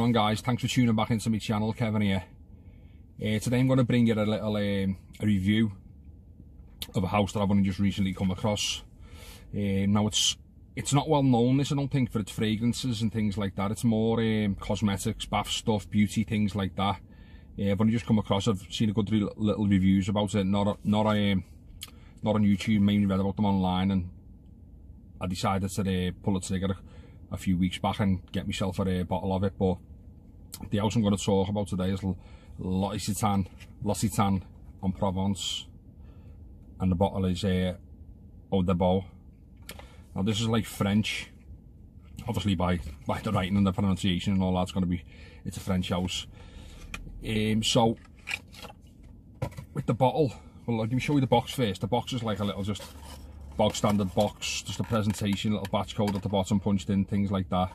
on guys, thanks for tuning back into my channel. Kevin here. Today I'm going to bring you a little a review of a house that I've only just recently come across. Now it's not well known, this, I don't think, for its fragrances and things like that. It's more cosmetics, bath stuff, beauty, things like that. I've only just come across, I've seen a good little reviews about it, not on YouTube, mainly read about them online, and I decided to pull the trigger a few weeks back and get myself a bottle of it. But the house I'm going to talk about today is L'Occitane en Provence, and the bottle is Baux. Now this is like French, obviously by the writing and the pronunciation and all that's going to be, it's a French house. So with the bottle, well, let me show you the box first. The box is like a little just bog standard box, just a presentation, little batch code at the bottom punched in, things like that.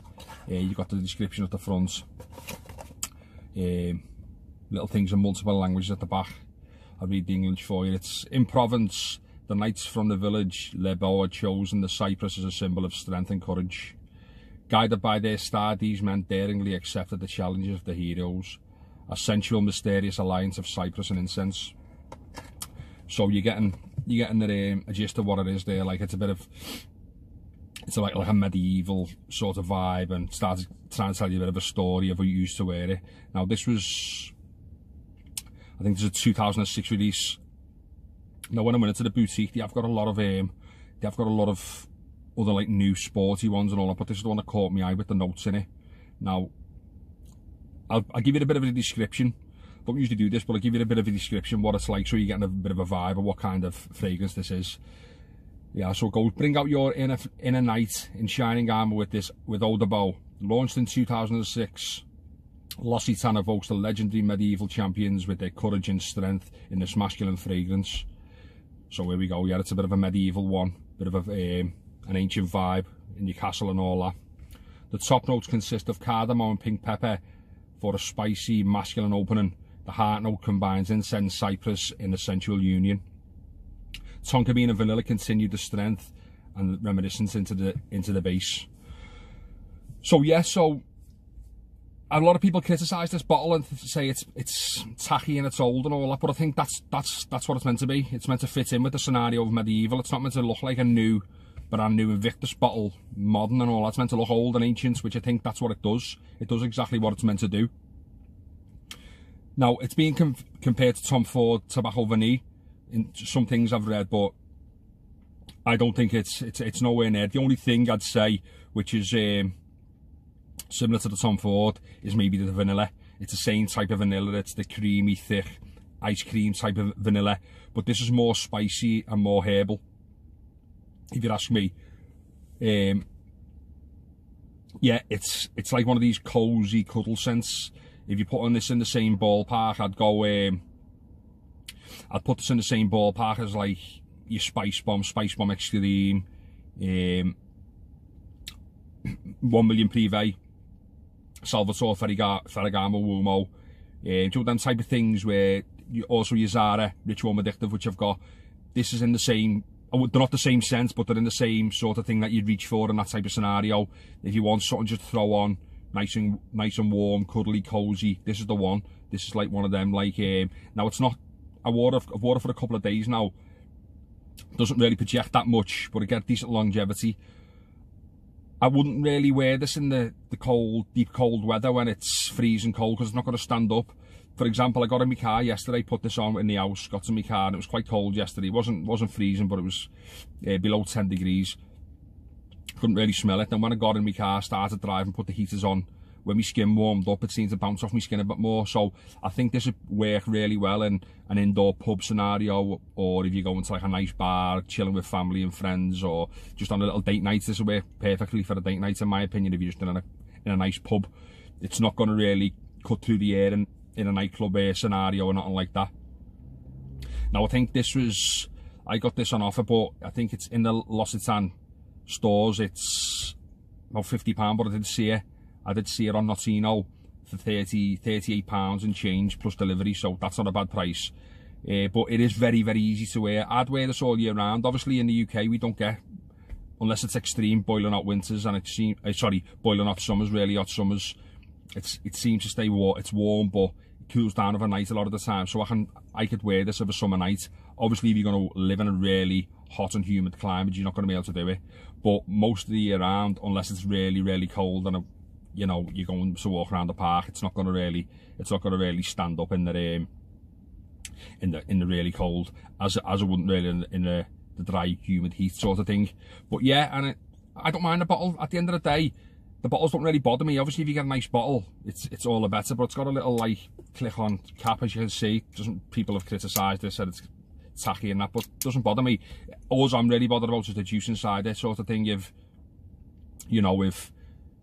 You've got the description at the front, little things in multiple languages at the back. I'll read the English for you. It's in Provence, the knights from the village Les Baux had chosen the cypress as a symbol of strength and courage. Guided by their star, these men daringly accepted the challenges of the heroes, a sensual, mysterious alliance of cypress and incense. So you're getting a gist of what it is there. Like, it's like a medieval sort of vibe, and started trying to tell you a bit of a story of who used to wear it. Now this was, I think this is a 2006 release. Now when I went into the boutique, they have got a lot of other like new sporty ones and all that, but this is the one that caught my eye with the notes in it. Now I'll give you a bit of a description. Don't usually do this, but I'll give you a bit of a description what it's like, so you're getting a bit of a vibe of what kind of fragrance this is. Yeah, so go bring out your inner knight in shining armor with Baux. Launched in 2006, L'Occitane evokes the legendary medieval champions with their courage and strength in this masculine fragrance. So here we go. Yeah, it's a bit of a medieval one, bit of an ancient vibe in your castle and all that. The top notes consist of cardamom and pink pepper for a spicy masculine opening. The heart note combines incense, cypress in a sensual union. Tonka bean and vanilla continue the strength and reminiscence into the base. So yeah, so a lot of people criticise this bottle and say it's tacky and it's old and all that, but I think that's what it's meant to be. It's meant to fit in with the scenario of medieval. It's not meant to look like a brand new Invictus bottle, modern and all that. It's meant to look old and ancient, which I think that's what it does. It does exactly what it's meant to do. Now, it's being compared to Tom Ford Tobacco Vanille in some things I've read, but I don't think it's nowhere near. The only thing I'd say, which is similar to the Tom Ford, is maybe the vanilla. It's the same type of vanilla. It's the creamy, thick, ice cream type of vanilla, but this is more spicy and more herbal, if you ask me. Yeah, it's like one of these cozy cuddle scents. If you put on this in the same ballpark, I'd put this in the same ballpark as like your Spice Bomb Extreme, 1 Million Privé, Salvatore Ferragamo Uomo, them type of things, where also your Zara Ritual Addictive, which I've got. This is in the same, they're not the same scent, but they're in the same sort of thing that you'd reach for in that type of scenario. If you want something just to throw on, nice and warm, cuddly, cozy, this is the one. This is like one of them. Like, now it's not, I've worn it for a couple of days now. Doesn't really project that much, but it gets decent longevity. I wouldn't really wear this in the cold, deep cold weather when it's freezing cold, because it's not going to stand up. For example, I got in my car yesterday, put this on in the house, got to my car, and it was quite cold yesterday. It wasn't freezing, but it was below 10 degrees. Couldn't really smell it. Then when I got in my car, started driving, put the heaters on, when my skin warmed up, it seemed to bounce off my skin a bit more. So I think this would work really well in an indoor pub scenario, or if you're going to like a nice bar, chilling with family and friends, or just on a little date night. This would work perfectly for a date night, in my opinion, if you're just in a nice pub. It's not going to really cut through the air in a nightclub scenario or nothing like that. Now I think I got this on offer, but I think it's in the L'Occitane stores, it's about £50, but I did see it on Notino for £38 and change plus delivery, so that's not a bad price. But it is very, very easy to wear. I'd wear this all year round. Obviously in the UK we don't get, unless it's extreme boiling hot winters, and boiling hot summers, really hot summers, it seems to stay warm. It's warm, but it cools down overnight a lot of the time. So I could wear this over summer night. Obviously, if you're going to live in a really hot and humid climate, you're not going to be able to do it. But most of the year round, unless it's really, really cold and you know, you're going to walk around the park, it's not going to really stand up in the really cold as it wouldn't really in the dry, humid heat sort of thing. But yeah, and I don't mind the bottle. At the end of the day, the bottles don't really bother me. Obviously, if you get a nice bottle, it's all the better. But it's got a little like click-on cap, as you can see. People have criticised this, said it's tacky and that, but it doesn't bother me. All I'm really bothered about is the juice inside it, sort of thing. If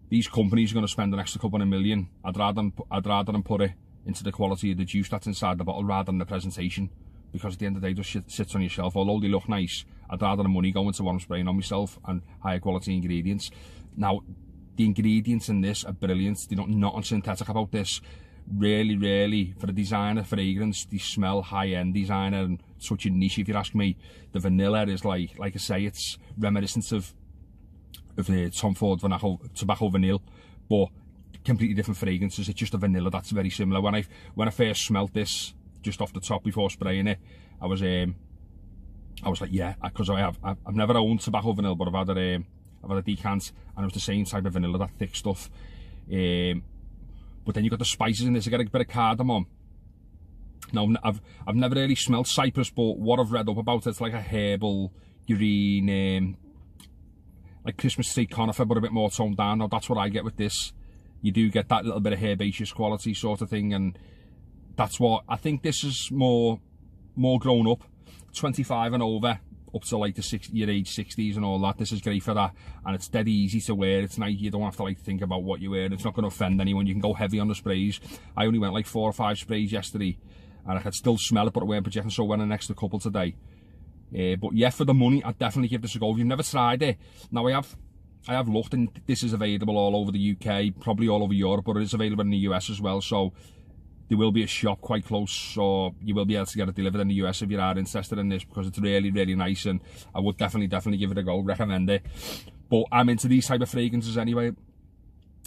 these companies are going to spend an extra couple of million, I'd rather them put it into the quality of the juice that's inside the bottle rather than the presentation. Because at the end of the day, it just sits on your shelf. Although they look nice, I'd rather the money go into what I'm spraying on myself and higher quality ingredients. Now, the ingredients in this are brilliant. They're nothing synthetic about this. Really, really, for a designer fragrance, they smell high-end designer and such a niche, if you ask me. The vanilla is like I say, it's reminiscent of the Tom Ford Tobacco Vanille, but completely different fragrances. It's just a vanilla that's very similar. When I first smelt this, just off the top before spraying it, I was like, yeah, because I've never owned Tobacco Vanille, but I've had a decant, and it was the same type of vanilla, that thick stuff. But then you've got the spices in this. I get a bit of cardamom. Now, I've never really smelled cypress, but what I've read up about it's like a herbal green, like Christmas tree conifer, but a bit more toned down. Now, that's what I get with this. You do get that little bit of herbaceous quality sort of thing, and that's what I think. This is more grown up, 25 and over, up to like your age 60s and all that. This is great for that, and it's dead easy to wear. It's nice. You don't have to like think about what you wear. It's not going to offend anyone. You can go heavy on the sprays. I only went like 4 or 5 sprays yesterday, and I could still smell it, but I weren't projecting, so I went an extra couple today. But yeah, for the money, I'd definitely give this a go. If you've never tried it, now I have looked, and this is available all over the UK, probably all over Europe, but it is available in the US as well. So there will be a shop quite close, so you will be able to get it delivered in the US if you are interested in this, because it's really, really nice, and I would definitely give it a go, recommend it. But I'm into these type of fragrances anyway.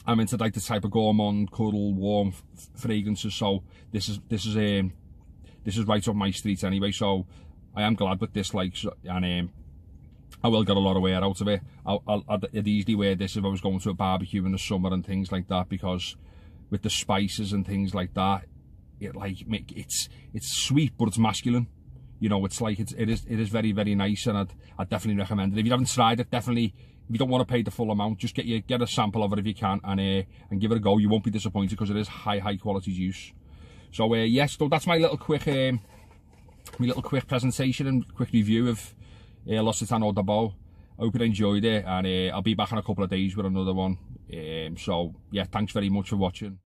I'm into like the type of gourmand, cuddle, warm fragrances, so this is right up my street anyway. So I am glad with this, like, and I will get a lot of wear out of it. I'd easily wear this if I was going to a barbecue in the summer and things like that, because with the spices and things like that, it's sweet, but it's masculine. You know, it's like it is very, very nice, and I'd definitely recommend it. If you haven't tried it, definitely, if you don't want to pay the full amount, just get a sample of it if you can, and give it a go. You won't be disappointed, because it is high quality juice. So yes, so that's my little quick presentation and quick review of L'Occitane Eau de Baux. I hope you enjoyed it, and I'll be back in a couple of days with another one. So yeah, thanks very much for watching.